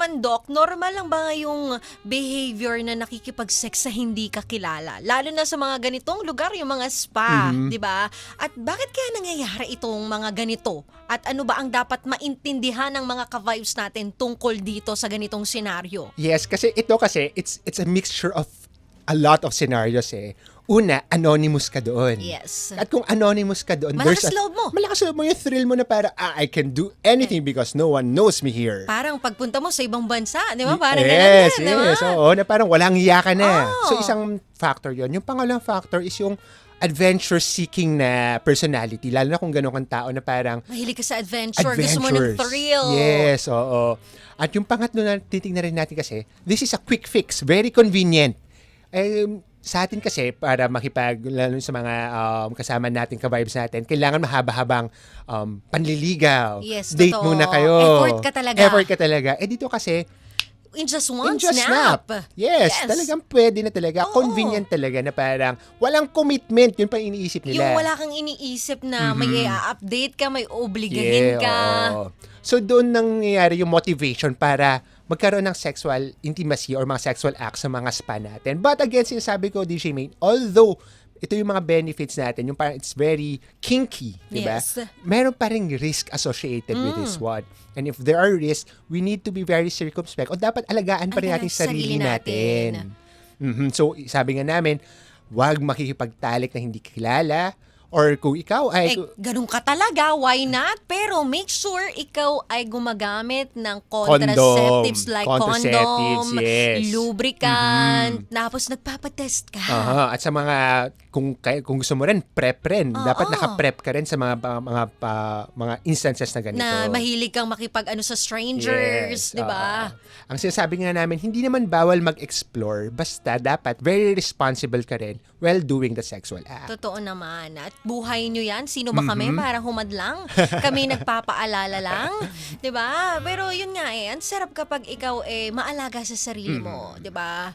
naman, Doc, normal lang ba yung behavior na nakikipag-sex sa hindi ka kilala? Lalo na sa mga ganitong lugar, yung mga spa, Mhm. di ba? At bakit kaya nangyayari itong mga ganito? At ano ba ang dapat maintindihan ng mga ka-vibes natin tungkol dito sa ganitong senaryo? Yes, kasi it's a mixture of a lot of scenarios eh. Una, anonymous ka doon. Yes. At kung anonymous ka doon, Malakas loob mo. Malakas loob mo yung thrill mo na para, I can do anything because no one knows me here. Parang pagpunta mo sa ibang bansa, di ba? Parang yes, ganun din, di ba? yes, oo, na parang walang iya ka na. Oh. So isang factor yon. Yung pangalawang factor is yung adventure-seeking na personality. Lalo na kung gano'n kang tao na parang Mahilig ka sa adventure. Gusto mo ng thrill. Yes, oo. At yung pangatlo na titignan rin natin kasi, this is a quick fix, very convenient. Sa atin kasi, para lalo sa mga kasama natin, ka-vibes natin, kailangan mahaba-habang panliligaw. Yes, Date totoo. muna kayo. Effort ka talaga. Dito kasi, In just one in just snap. Yes, talagang pwede na talaga. Oo. Convenient talaga na parang walang commitment. Yun pa iniisip nila. Yung wala kang iniisip na may i-update ka, may obligahin ka. oo. So doon nangyayari yung motivation para magkaroon ng sexual intimacy or mga sexual acts sa mga spa natin. But again, sinasabi ko, DJ Maine, although ito yung mga benefits natin, yung parang it's very kinky, di ba? Yes. Meron pa ring risk associated with this one. And if there are risks, we need to be very circumspect o dapat alagaan pa rin natin yung sarili natin. So, sabi nga namin, wag makikipagtalik na hindi kilala or kung ikaw ay... Ganun ka talaga, why not? Pero make sure ikaw ay gumagamit ng contraceptives like Contraceptives, condom, yes. lubricant, tapos nagpapatest ka. At sa mga kung gusto mo rin prep rin. Dapat naka-prep ka rin sa mga instances na ganito. Na mahilig kang makipag-ano sa strangers, di ba? Ang sinasabi nga namin, hindi naman bawal mag-explore, basta dapat very responsible ka rin while doing the sexual act. Totoo naman. At buhay nyo yan. Sino ba kami para humadlang? Kami nagpapaalala lang. 'Di ba? Pero yun nga ang sarap kapag ikaw maalaga sa sarili mo. 'Di ba?